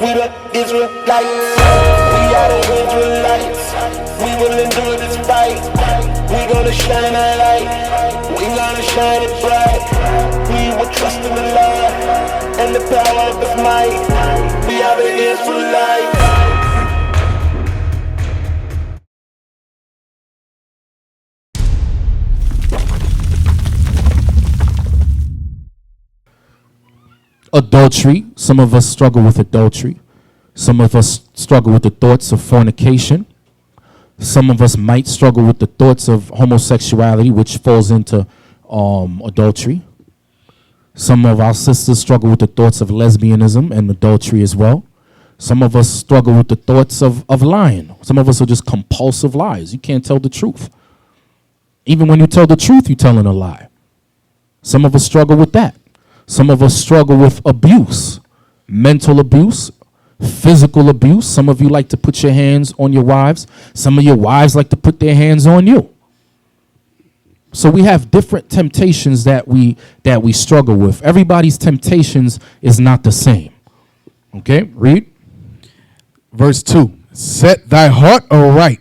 We the Israelites. We are the Israelites. We will endure this fight. We gonna shine our light. We gonna shine it bright. We will trust in the Lord and the power of His might. We are the Israelites. Adultery. Some of us struggle with adultery. Some of us struggle with the thoughts of fornication. Some of us might struggle with the thoughts of homosexuality, which falls into adultery. Some of our sisters struggle with the thoughts of lesbianism and adultery as well. Some of us struggle with the thoughts of lying. Some of us are just compulsive liars. You can't tell the truth. Even when you tell the truth, you're telling a lie. Some of us struggle with that. Some of us struggle with abuse, mental abuse, physical abuse. Some of you like to put your hands on your wives. Some of your wives like to put their hands on you. So we have different temptations that we struggle with. Everybody's temptations is not the same. Okay, read. Verse 2. Set thy heart aright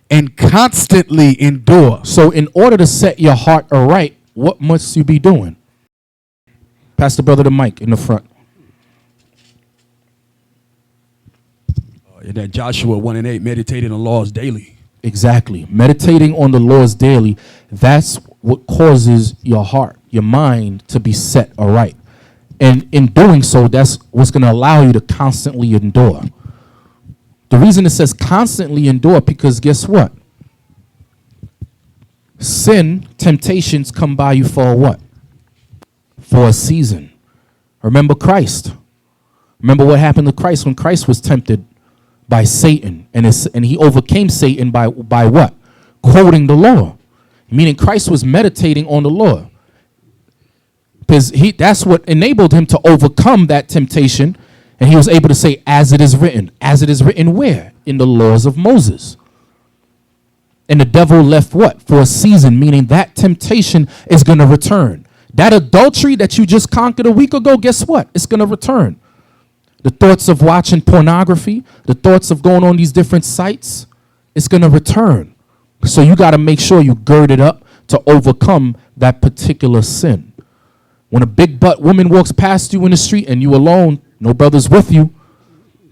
and constantly endure. So in order to set your heart aright, what must you be doing? Pass the brother the mic in the front. In that Joshua 1:8, meditating on laws daily. Exactly. Meditating on the laws daily, that's what causes your heart, your mind to be set aright. And in doing so, that's what's going to allow you to constantly endure. The reason it says constantly endure, because guess what? Sin, temptations come by you for what? For a season. Remember Christ. Remember what happened to Christ when Christ was tempted by Satan, and he overcame Satan by what? Quoting the law. Meaning Christ was meditating on the law. Because that's what enabled him to overcome that temptation, and he was able to say, as it is written. As it is written where? In the laws of Moses. And the devil left what? For a season, meaning that temptation is going to return. That adultery that you just conquered a week ago, guess what? It's going to return. The thoughts of watching pornography, the thoughts of going on these different sites, it's going to return. So you got to make sure you gird it up to overcome that particular sin. When a big butt woman walks past you in the street and you alone, no brothers with you,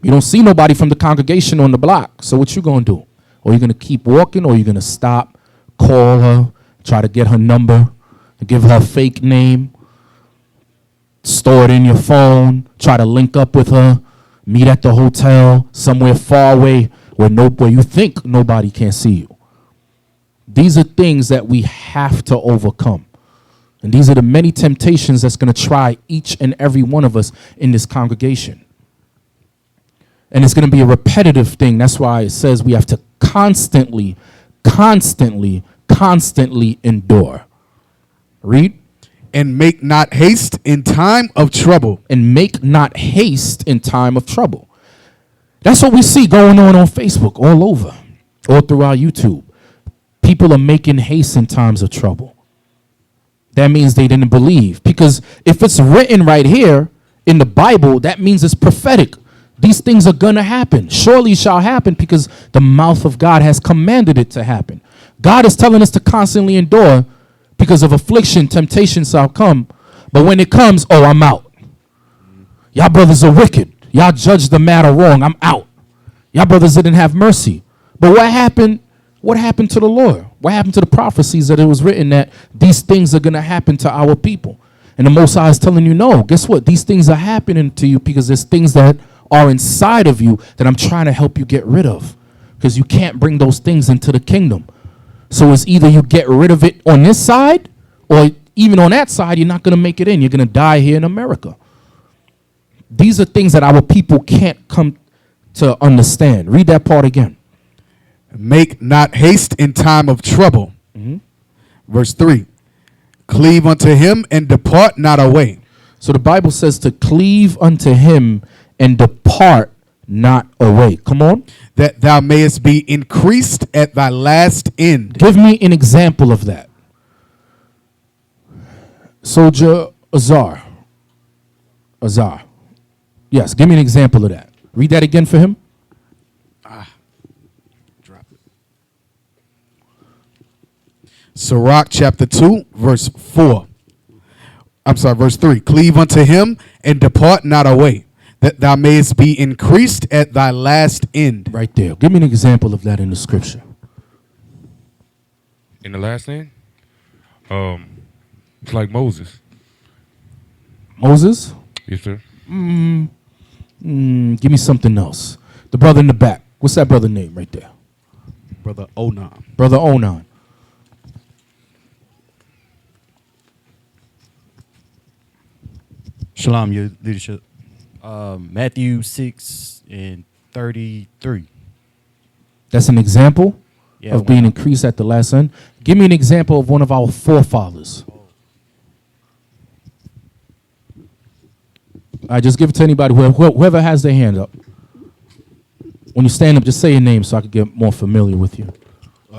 you don't see nobody from the congregation on the block. So what you going to do? Or you going to keep walking, or you going to stop, call her, try to get her number, give her a fake name, store it in your phone, try to link up with her, meet at the hotel, somewhere far away where you think nobody can see you. These are things that we have to overcome. And these are the many temptations that's going to try each and every one of us in this congregation. And it's going to be a repetitive thing. That's why it says we have to constantly endure. Read. And make not haste in time of trouble. And make not haste in time of trouble. That's what we see going on Facebook all over, all throughout YouTube. People are making haste in times of trouble. That means they didn't believe. Because if it's written right here in the Bible, that means it's prophetic. These things are going to happen. Surely shall happen, because the mouth of God has commanded it to happen. God is telling us to constantly endure. Because of affliction, temptation shall come. But when it comes, oh, I'm out. Y'all brothers are wicked. Y'all judged the matter wrong. I'm out. Y'all brothers didn't have mercy. But what happened? What happened to the Lord? What happened to the prophecies that it was written that these things are going to happen to our people? And the Most High is telling you, no, guess what? These things are happening to you because there's things that are inside of you that I'm trying to help you get rid of. Because you can't bring those things into the kingdom. So it's either you get rid of it on this side, or even on that side, you're not going to make it in. You're going to die here in America. These are things that our people can't come to understand. Read that part again. Make not haste in time of trouble. Verse 3. Cleave unto him and depart not away. So the Bible says to cleave unto him and depart not away. Come on. That thou mayest be increased at thy last end. Give me an example of that. Soldier Azar. Yes, give me an example of that. Read that again for him. Drop it. Sirach chapter 2, verse 4. Verse 3. Cleave unto him and depart not away, that thou mayest be increased at thy last end. Right there. Give me an example of that in the scripture. In the last end, it's like Moses. Moses? Yes, sir. Give me something else. The brother in the back. What's that brother name right there? Brother Onan. Brother Onan. Shalom, your leadership. Matthew 6:33. That's an example Yeah, of being increased at the last end. Give me an example of one of our forefathers. I just give it to anybody, whoever has their hand up. When you stand up, just say your name so I can get more familiar with you.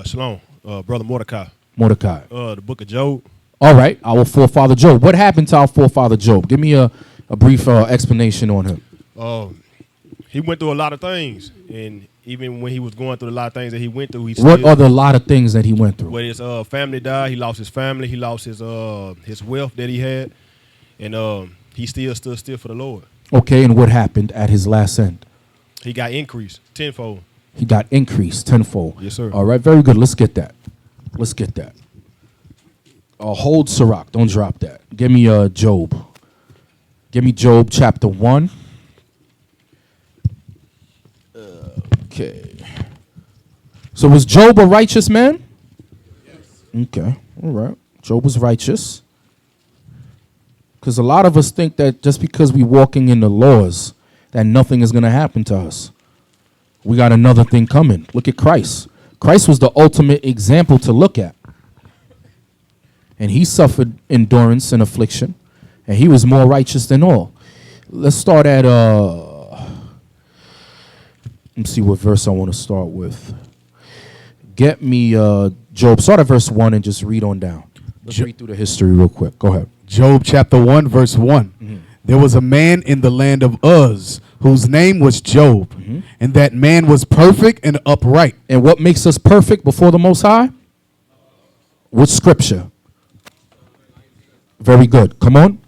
Shalom, Brother Mordecai. Mordecai. The book of Job. All right, our forefather Job. What happened to our forefather Job? Give me a brief explanation on him. He went through a lot of things, and even when he was going through a lot of things that he went through, What are the lot of things that he went through? when his family died, he lost his family, he lost his wealth that he had, and he still stood still for the Lord. Okay, and what happened at his last end? He got increased tenfold. He got increased tenfold. Yes, sir. All right, very good. Let's get that. Let's get that. Hold Sirach. Don't drop that. Give me Job. Give me Job chapter 1. Okay. So was Job a righteous man? Yes. Okay. All right. Job was righteous. Because a lot of us think that just because we're walking in the laws, that nothing is going to happen to us. We got another thing coming. Look at Christ. Christ was the ultimate example to look at. And he suffered endurance and affliction. And he was more righteous than all. Let's start at, let's see what verse I want to start with. Get me Job. Start at verse 1 and just read on down. Let's read through the history real quick. Go ahead. Job chapter 1, verse 1. There was a man in the land of Uz whose name was Job, and that man was perfect and upright. And what makes us perfect before the Most High? What scripture? Very good. Come on.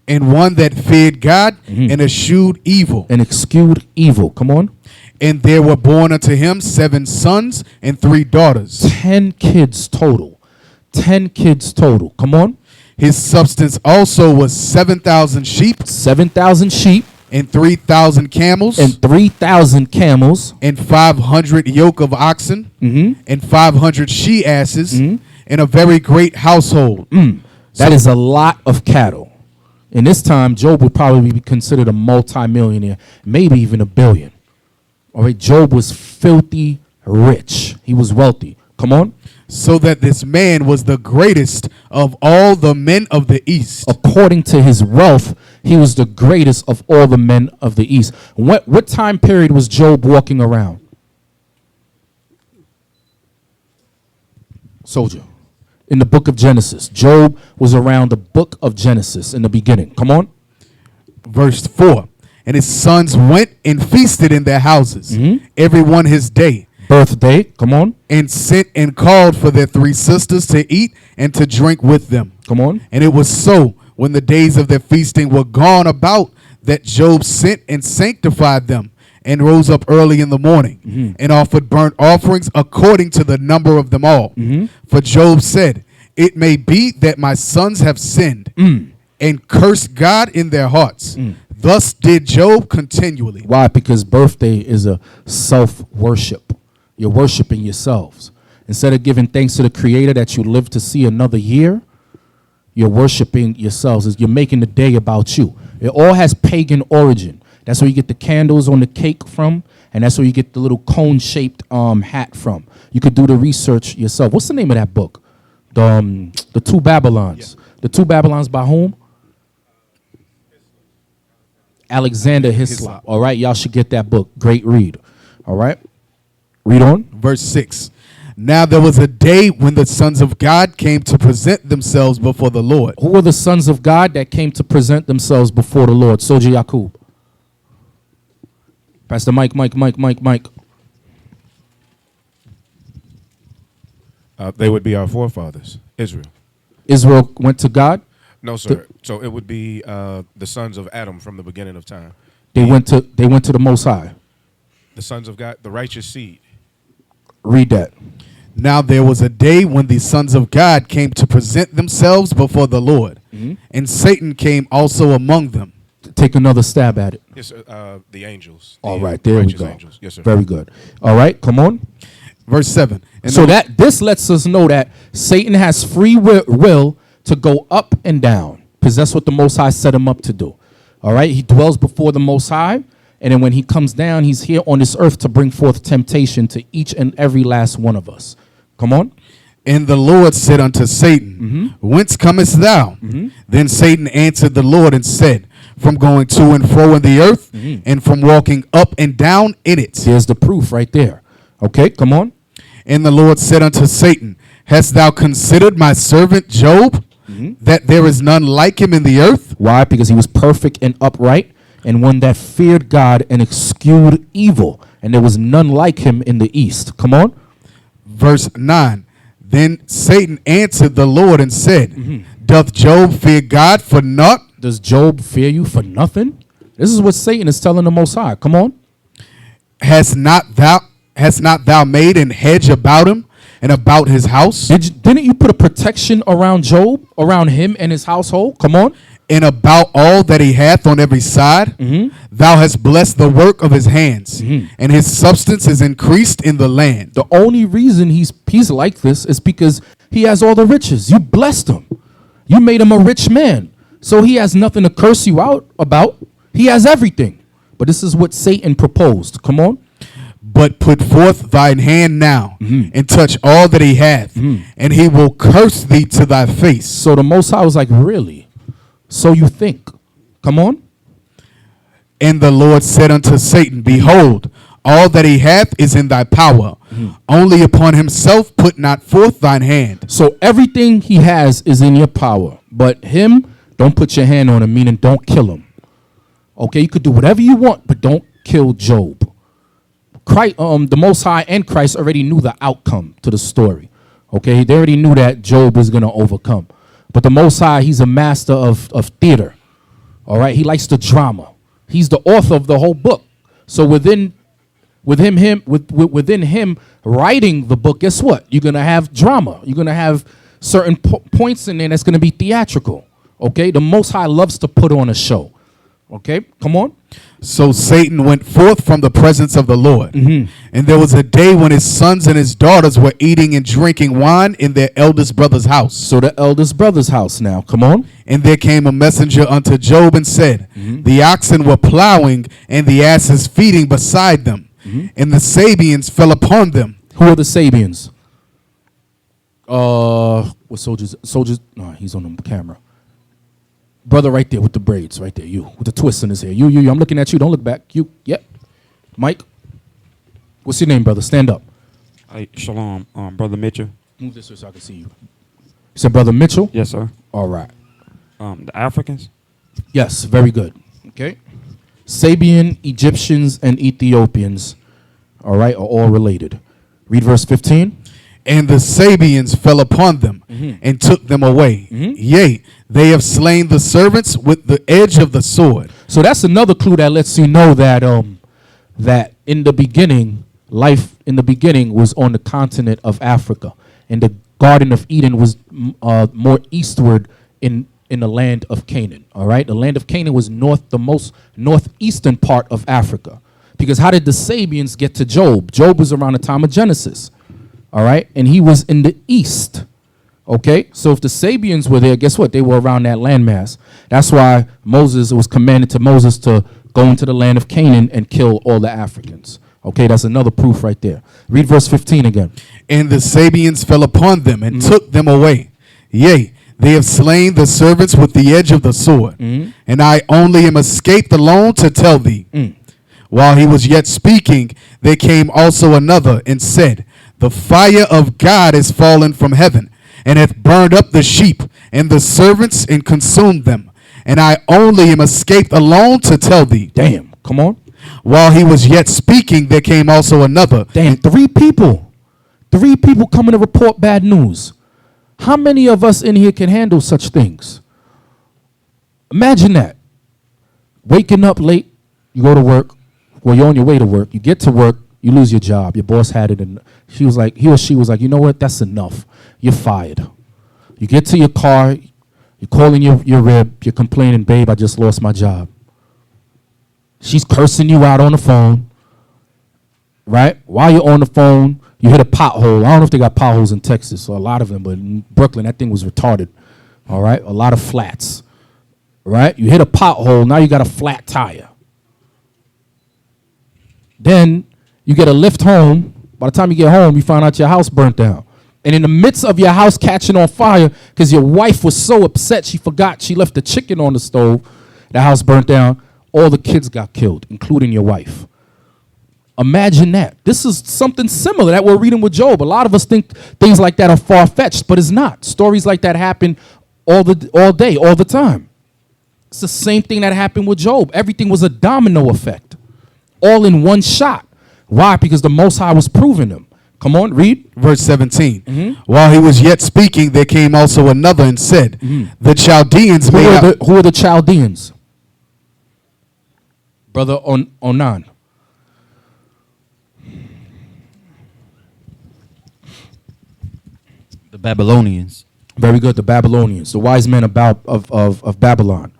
And one that feared God and eschewed evil. And eschewed evil. Come on. And there were born unto him 7 sons and 3 daughters. 10 kids total. 10 kids total. Come on. His substance also was 7,000 sheep 7,000 sheep and 3,000 camels and 3,000 camels and 500 yoke of oxen and 500 she asses and a very great household. That is a lot of cattle. In this time, Job would probably be considered a multimillionaire, maybe even a billion. All right, Job was filthy rich. He was wealthy. Come on. So that this man was the greatest of all the men of the East. According to his wealth, he was the greatest of all the men of the East. What time period was Job walking around? Soldier. In the book of Genesis. Job was around the book of Genesis in the beginning. Come on. Verse 4. And his sons went and feasted in their houses, every one his day. Birthday. Come on. And sent and called for their 3 sisters to eat and to drink with them. Come on. And it was so, when the days of their feasting were gone about, that Job sent and sanctified them, and rose up early in the morning, and offered burnt offerings according to the number of them all. For Job said, it may be that my sons have sinned, and cursed God in their hearts. Thus did Job continually. Why? Because birthday is a self-worship. You're worshiping yourselves. Instead of giving thanks to the Creator that you live to see another year, you're worshiping yourselves. You're making the day about you. It all has pagan origin. That's where you get the candles on the cake from, and that's where you get the little cone-shaped hat from. You could do the research yourself. What's the name of that book? The Two Babylons. Yeah. The Two Babylons by whom? Alexander Hislop. All right, y'all should get that book. Great read. All right. Read on. Verse 6. Now there was a day when the sons of God came to present themselves before the Lord. Who were the sons of God that came to present themselves before the Lord? Soji Yakub. Pass the mic. They would be our forefathers, Israel. Israel went to God. No, sir. So it would be the sons of Adam from the beginning of time. They went to the Most High. The sons of God, the righteous seed. Read that. Now there was a day when the sons of God came to present themselves before the Lord, and Satan came also among them. Take another stab at it. Yes, sir. The angels. All the right, there we righteous go. Angels. Yes, sir. Very good. All right, come on. Verse 7. And So the- that this lets us know that Satan has free will to go up and down, because that's what the Most High set him up to do. All right, he dwells before the Most High, and then when he comes down, he's here on this earth to bring forth temptation to each and every last one of us. Come on. And the Lord said unto Satan, Whence comest thou? Then Satan answered the Lord and said, From going to and fro in the earth, and from walking up and down in it. There's the proof right there. Okay, come on. And the Lord said unto Satan, Hast thou considered my servant Job, that there is none like him in the earth? Why? Because he was perfect and upright, and one that feared God and eschewed evil, and there was none like him in the east. Come on. Verse 9. Then Satan answered the Lord and said, Doth Job fear God for naught? Does Job fear you for nothing? This is what Satan is telling the Most High. Come on. Hast not thou made an hedge about him and about his house? Didn't you put a protection around Job, around him and his household? Come on. And about all that he hath on every side? Thou hast blessed the work of his hands, and his substance is increased in the land. The only reason he's like this is because he has all the riches. You blessed him. You made him a rich man. So he has nothing to curse you out about. He has everything. But this is what Satan proposed. Come on. But put forth thine hand now, and touch all that he hath, and he will curse thee to thy face. So the Most High was like, really? So you think? Come on. And the Lord said unto Satan, Behold, all that he hath is in thy power. Only upon himself put not forth thine hand. So everything he has is in your power. But him, don't put your hand on him, meaning don't kill him. Okay, you could do whatever you want, but don't kill Job. Christ, the Most High and Christ already knew the outcome to the story. Okay, they already knew that Job was going to overcome. But the Most High, he's a master of theater. All right, he likes the drama. He's the author of the whole book. So within him writing the book, guess what? You're going to have drama. You're going to have certain points in there that's going to be theatrical. Okay, the Most High loves to put on a show. Okay, come on. So Satan went forth from the presence of the Lord. And there was a day when his sons and his daughters were eating and drinking wine in their eldest brother's house. So the eldest brother's house now. Come on. And there came a messenger unto Job and said, The oxen were plowing and the asses feeding beside them. And the Sabians fell upon them. Who are the Sabians? What soldiers? Soldiers. No, he's on the camera. Brother right there with the braids, right there. You, with the twist in his hair. You. I'm looking at you. Don't look back. You. Yep. Mike. What's your name, brother? Stand up. Hey, shalom, Brother Mitchell. Move this way so I can see you. You said Brother Mitchell? Yes, sir. All right. The Africans. Yes, very good. Okay. Sabian, Egyptians, and Ethiopians, all right, are all related. Read verse 15. And the Sabians fell upon them and took them away. Yea, they have slain the servants with the edge of the sword. So that's another clue that lets you know that that in the beginning, life in the beginning was on the continent of Africa, and the Garden of Eden was more eastward in the land of Canaan. All right, the land of Canaan was the most northeastern part of Africa. Because how did the Sabians get to Job? Job was around the time of Genesis. All right, and he was in the east. Okay, so if the Sabians were there, guess what? They were around that landmass. That's why it was commanded to Moses to go into the land of Canaan and kill all the Africans. Okay, that's another proof right there. Read verse 15 again. And the Sabians fell upon them and took them away. Yea, they have slain the servants with the edge of the sword. And I only am escaped alone to tell thee. While he was yet speaking, there came also another and said, The fire of God is fallen from heaven, and hath burned up the sheep and the servants and consumed them. And I only am escaped alone to tell thee. Damn, come on. While he was yet speaking, there came also another. Damn, 3 people. 3 people coming to report bad news. How many of us in here can handle such things? Imagine that. Waking up late, you go to work. Well, you're on your way to work. You get to work, you lose your job. Your boss had it, and he or she was like, you know what? That's enough. You're fired. You get to your car, you're calling your rib, you're complaining, babe, I just lost my job. She's cursing you out on the phone, right? While you're on the phone, you hit a pothole. I don't know if they got potholes in Texas, or a lot of them, but in Brooklyn, that thing was retarded, all right? A lot of flats, right? You hit a pothole, now you got a flat tire. Then you get a lift home. By the time you get home, you find out your house burnt down. And in the midst of your house catching on fire, because your wife was so upset she forgot she left the chicken on the stove, the house burnt down, all the kids got killed, including your wife. Imagine that. This is something similar that we're reading with Job. A lot of us think things like that are far-fetched, but it's not. Stories like that happen all day, all the time. It's the same thing that happened with Job. Everything was a domino effect, all in one shot. Why? Because the Most High was proving them. Come on, read. Verse 17. While he was yet speaking, there came also another and said, the Chaldeans Who are the Chaldeans? Brother Onan. The Babylonians. Very good, the Babylonians, the wise men of Babylon.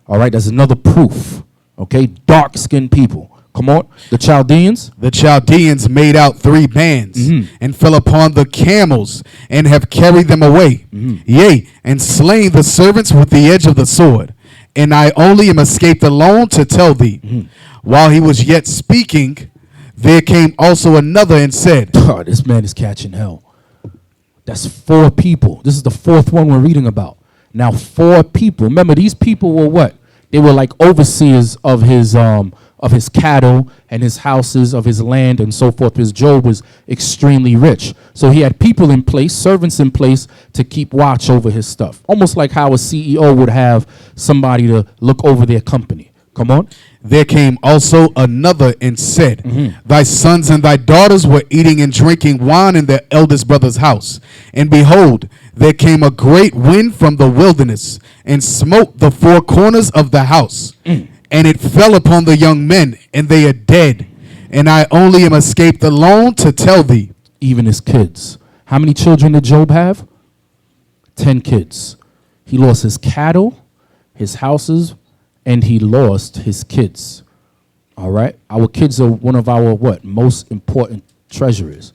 All right, that's another proof. Okay, dark-skinned people. Come on, the Chaldeans. The Chaldeans made out 3 bands and fell upon the camels and have carried them away. Yea, and slain the servants with the edge of the sword. And I only am escaped alone to tell thee. While he was yet speaking, there came also another and said, Oh, this man is catching hell. That's 4 people. This is the 4th one we're reading about. Now 4 people. Remember, these people were what? They were like overseers of his cattle and his houses, of his land and so forth, because Job was extremely rich. So he had people in place, servants in place to keep watch over his stuff. Almost like how a CEO would have somebody to look over their company. Come on. There came also another and said, thy sons and thy daughters were eating and drinking wine in their eldest brother's house. And behold, there came a great wind from the wilderness and smote the 4 corners of the house. And it fell upon the young men, and they are dead. And I only am escaped alone to tell thee. Even his kids. How many children did Job have? 10 kids. He lost his cattle, his houses, and he lost his kids. All right? Our kids are one of our most important treasures.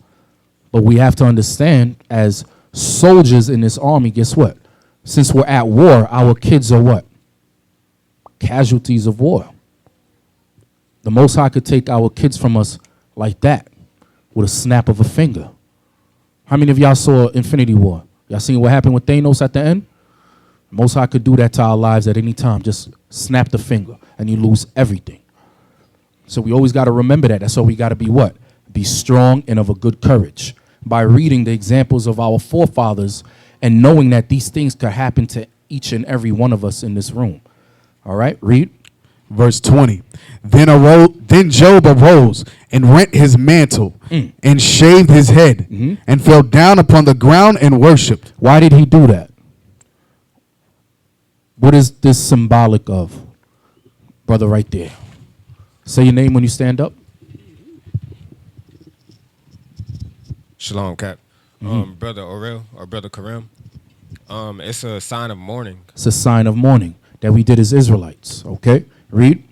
But we have to understand, as soldiers in this army, guess what? Since we're at war, our kids are what? Casualties of war. The Most High could take our kids from us like that, with a snap of a finger. How many of y'all saw Infinity War? Y'all seen what happened with Thanos at the end? Most High could do that to our lives at any time. Just snap the finger and you lose everything. So we always got to remember that. That's why we got to be what? Be strong and of a good courage. By reading the examples of our forefathers and knowing that these things could happen to each and every one of us in this room. All right, read. Verse 20. Then Job arose and rent his mantle and shaved his head and fell down upon the ground and worshipped. Why did he do that? What is this symbolic of? Brother right there. Say your name when you stand up. Shalom, Cap. Brother Orel or Brother Karim. It's a sign of mourning. It's a sign of mourning that we did as Israelites. Okay, read.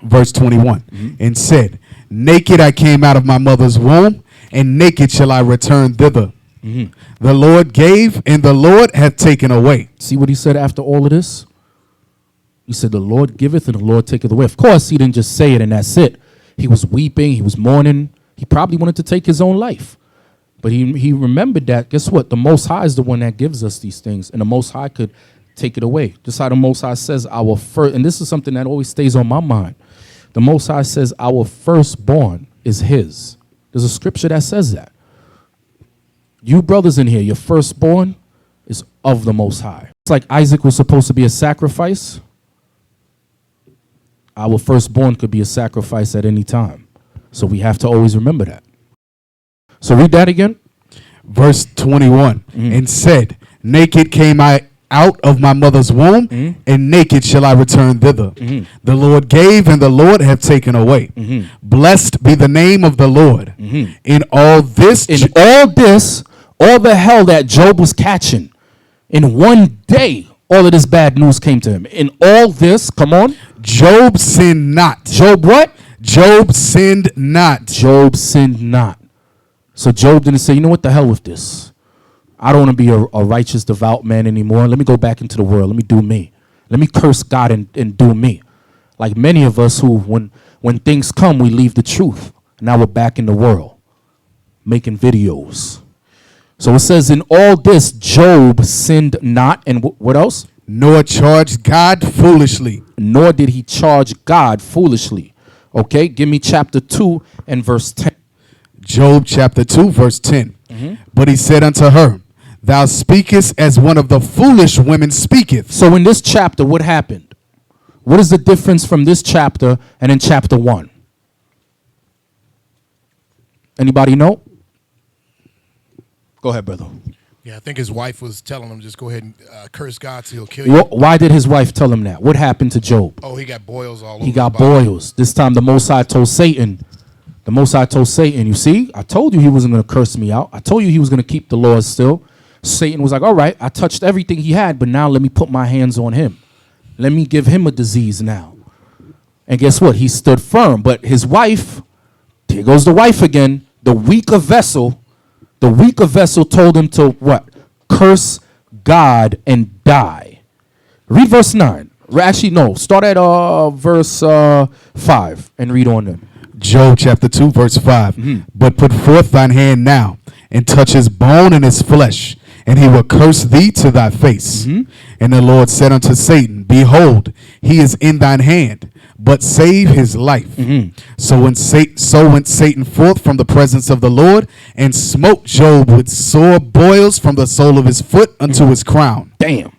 Verse 21. And said, naked I came out of my mother's womb, and naked shall I return thither. The Lord gave, and the Lord hath taken away. See what he said after all of this? He said, the Lord giveth and the Lord taketh away. Of course, he didn't just say it and that's it. He was weeping. He was mourning. He probably wanted to take his own life. But he remembered that, guess what? The Most High is the one that gives us these things. And the Most High could take it away. Just how the Most High says our first, and this is something that always stays on my mind. The Most High says our firstborn is his. There's a scripture that says that. You brothers in here, your firstborn is of the Most High. It's like Isaac was supposed to be a sacrifice. our firstborn could be a sacrifice at any time. So we have to always remember that. So read that again. Verse 21, and said, naked came I out of my mother's womb, and naked shall I return thither. The Lord gave, and the Lord hath taken away. Blessed be the name of the Lord. In all this, all the hell that Job was catching, in one day, all of this bad news came to him. In all this, come on. Job sinned not. Job what? Job sinned not. Job sinned not. So Job didn't say, you know what, the hell with this. I don't want to be a righteous, devout man anymore. Let me go back into the world. Let me do me. Let me curse God and do me. Like many of us who, when things come, we leave the truth. Now we're back in the world, making videos. So it says, in all this, Job sinned not. And what else? Nor charged God foolishly. Nor did he charge God foolishly. Okay, give me chapter 2 and verse 10. Job chapter 2, verse 10. But he said unto her, thou speakest as one of the foolish women speaketh. So in this chapter, what happened? What is the difference from this chapter and in chapter 1? Anybody know? Go ahead, brother. Yeah, I think his wife was telling him just go ahead and curse God so he'll kill you. Why did his wife tell him that? What happened to Job? Oh, he got boils all over. He got boils. This time the Most High told Satan, you see, I told you he wasn't going to curse me out. I told you he was going to keep the laws still. Satan was like, all right, I touched everything he had, but now let me put my hands on him. Let me give him a disease now. And guess what? He stood firm. But his wife, here goes the wife again, the weaker vessel told him to what? Curse God and die. Read verse 9. Actually, no, start at verse 5 and read on them. Job chapter 2, verse 5. But put forth thine hand now, and touch his bone and his flesh, and he will curse thee to thy face. And the Lord said unto Satan, behold, he is in thine hand, but save his life. So went Satan forth from the presence of the Lord, and smote Job with sore boils from the sole of his foot unto his crown. Damn,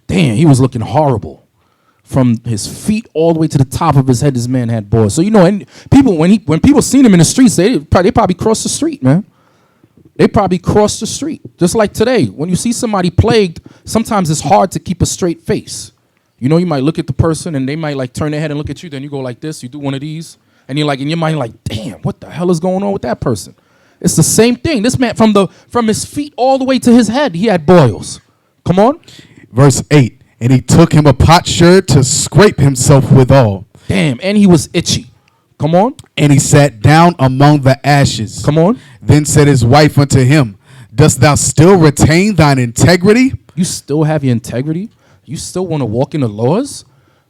he was looking horrible. From his feet all the way to the top of his head, this man had boils. So, you know, and people, when people seen him in the streets, they probably crossed the street, man. They probably crossed the street. Just like today, when you see somebody plagued, sometimes it's hard to keep a straight face. You know, you might look at the person and they might like turn their head and look at you. Then you go like this, you do one of these. And you're like, in your mind, like, damn, what the hell is going on with that person? It's the same thing. This man, from his feet all the way to his head, he had boils. Come on. Verse 8. And he took him a potsherd to scrape himself withal. Damn, and he was itchy. Come on. And he sat down among the ashes. Come on. Then said his wife unto him, dost thou still retain thine integrity? You still have your integrity? You still want to walk in the laws?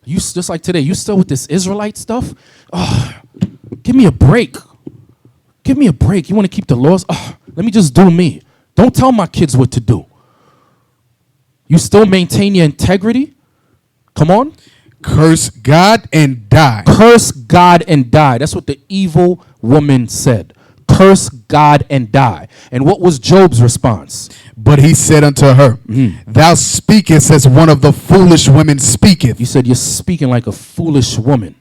You just like today, you still with this Israelite stuff? Oh, give me a break. Give me a break. You want to keep the laws? Oh, let me just do me. Don't tell my kids what to do. You still maintain your integrity? Come on. Curse God and die. Curse God and die. That's what the evil woman said. Curse God and die. And what was Job's response? But he said unto her, thou speakest as one of the foolish women speaketh. You said you're speaking like a foolish woman.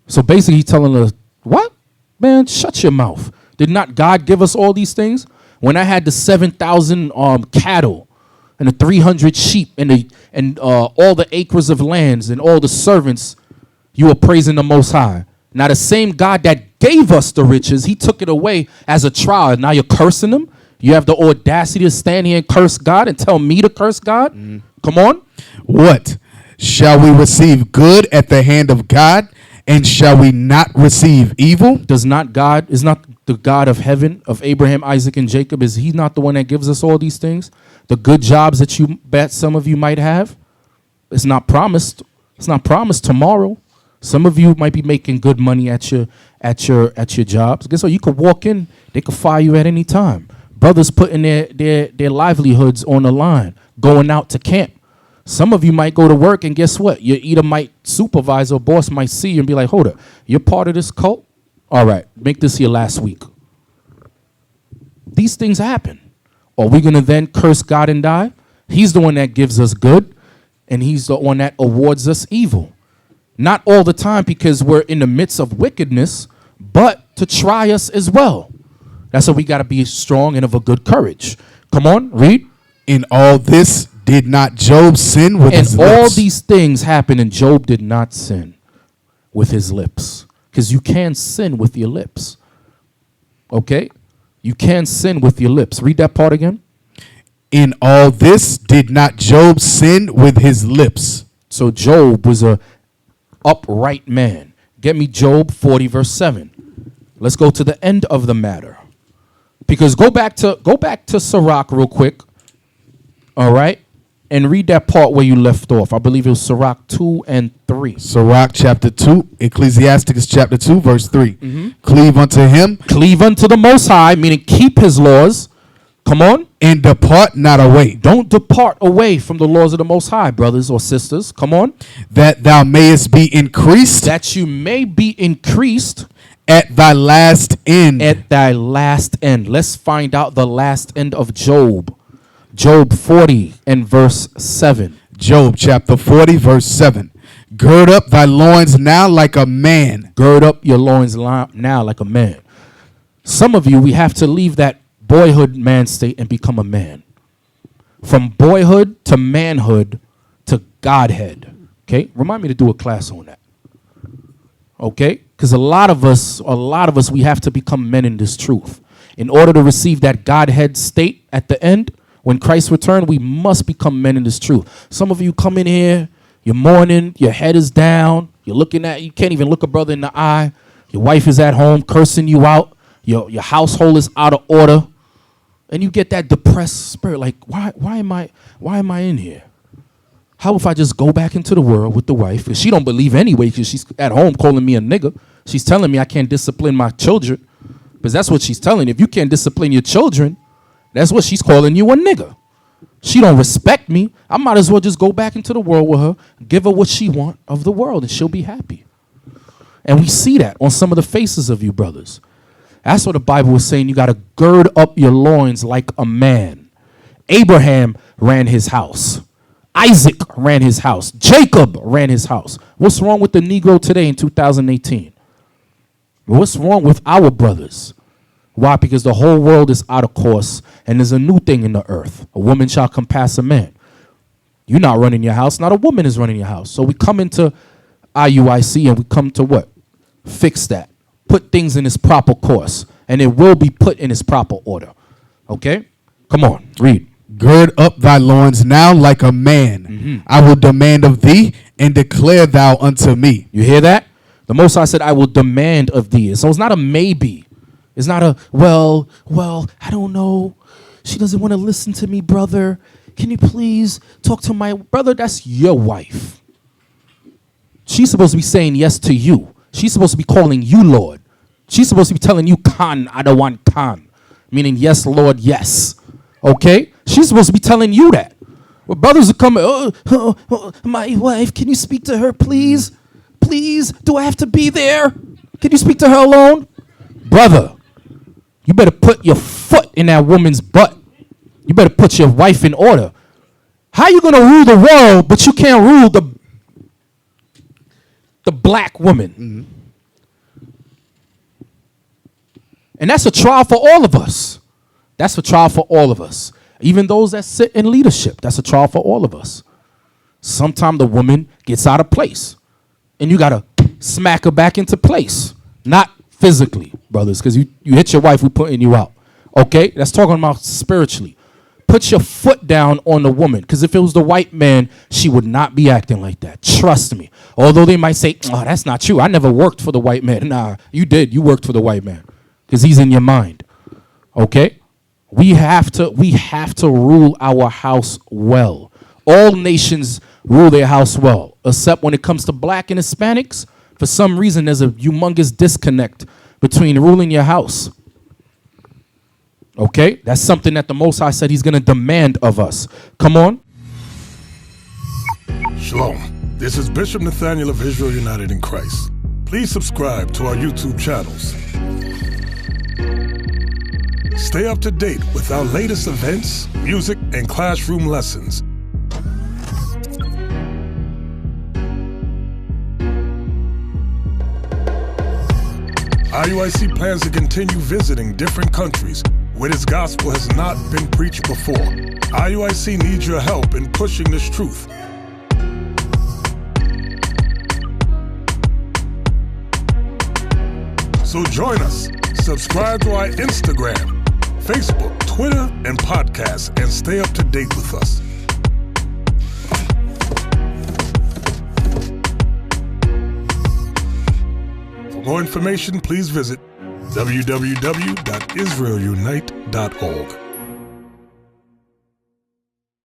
So basically he's telling her, what? Man, shut your mouth. Did not God give us all these things? When I had the 7,000 cattle, and the 300 sheep and all the acres of lands and all the servants, you were praising the Most High. Now the same God that gave us the riches, he took it away as a trial. Now you're cursing him? You have the audacity to stand here and curse God and tell me to curse God? Come on. What? Shall we receive good at the hand of God, and shall we not receive evil? Is not the God of heaven, of Abraham, Isaac, and Jacob, is he not the one that gives us all these things? The good jobs that you bet some of you might have, it's not promised. It's not promised tomorrow. Some of you might be making good money at your jobs. Guess what? You could walk in, they could fire you at any time. Brothers putting their livelihoods on the line, going out to camp. Some of you might go to work and guess what? Your supervisor or boss might see you and be like, hold up, you're part of this cult? All right, make this your last week. These things happen. Are we going to then curse God and die? He's the one that gives us good, and he's the one that awards us evil. Not all the time because we're in the midst of wickedness, but to try us as well. That's why we got to be strong and of a good courage. Come on, read. In all this did not Job sin with his And lips? all these things happened, and Job did not sin with his lips. Because you can sin with your lips. Okay? You can sin with your lips. Read that part again. In all this did not Job sin with his lips? So Job was a upright man. Get me Job 40 verse 7. Let's go to the end of the matter. Because go back to Sirach real quick. All right? And read that part where you left off. I believe it was Sirach 2 and 3. Sirach chapter 2, Ecclesiasticus chapter 2, verse 3. Cleave unto him. Cleave unto the Most High, meaning keep his laws. Come on. And depart not away. Don't depart away from the laws of the Most High, brothers or sisters. Come on. That thou mayest be increased. That you may be increased. At thy last end. At thy last end. Let's find out the last end of Job. Job 40 and verse 7. Job chapter 40 verse 7. Gird up thy loins now like a man. Gird up your loins now like a man. Some of you, we have to leave that boyhood man state and become a man. From boyhood to manhood to Godhead. Okay? Remind me to do a class on that. Okay? Because a lot of us, we have to become men in this truth. In order to receive that Godhead state at the end, when Christ returned, we must become men in this truth. Some of you come in here, you're mourning, your head is down, you can't even look a brother in the eye. Your wife is at home cursing you out. Your household is out of order. And you get that depressed spirit, like, why am I in here? How if I just go back into the world with the wife? Because she don't believe anyway, because she's at home calling me a nigga. She's telling me I can't discipline my children. Because that's what she's telling you. If you can't discipline your children, that's what she's calling you a nigga. She don't respect me. I might as well just go back into the world with her, give her what she want of the world, and she'll be happy. And we see that on some of the faces of you brothers. That's what the Bible was saying. You got to gird up your loins like a man. Abraham ran his house. Isaac ran his house. Jacob ran his house. What's wrong with the Negro today in 2018? What's wrong with our brothers? Why? Because the whole world is out of course, and there's a new thing in the earth. A woman shall compass a man. You're not running your house. Not a woman is running your house. So we come into IUIC and we come to what? Fix that. Put things in its proper course, and it will be put in its proper order. Okay? Come on, read. Gird up thy loins now like a man. I will demand of thee, and declare thou unto me. You hear that? The Most High said, I will demand of thee. So it's not a maybe. It's not a, well, I don't know. She doesn't want to listen to me, brother. Can you please talk to my brother? That's your wife. She's supposed to be saying yes to you. She's supposed to be calling you Lord. She's supposed to be telling you Khan, I don't want Khan. Meaning, yes, Lord, yes. Okay? She's supposed to be telling you that. Well, brothers are coming, my wife, can you speak to her, please? Please, do I have to be there? Can you speak to her alone? Brother, you better put your foot in that woman's butt. You better put your wife in order. How you going to rule the world, but you can't rule the black woman? And that's a trial for all of us. That's a trial for all of us. Even those that sit in leadership, that's a trial for all of us. Sometimes the woman gets out of place, and you got to smack her back into place. Not physically, brothers, because you hit your wife, we're putting you out. Okay? That's talking about spiritually. Put your foot down on the woman, because if it was the white man, she would not be acting like that. Trust me. Although they might say, oh, that's not true. I never worked for the white man. Nah, you did. You worked for the white man, because he's in your mind. Okay? We have to rule our house well. All nations rule their house well, except when it comes to black and Hispanics. For some reason, there's a humongous disconnect between ruling your house. Okay? That's something that the Most High said he's going to demand of us. Come on. Shalom. This is Bishop Nathaniel of Israel United in Christ. Please subscribe to our YouTube channels. Stay up to date with our latest events, music, and classroom lessons. IUIC plans to continue visiting different countries where this gospel has not been preached before. IUIC needs your help in pushing this truth. So join us. Subscribe to our Instagram, Facebook, Twitter, and podcast, and stay up to date with us. For more information, please visit www.israelunite.org.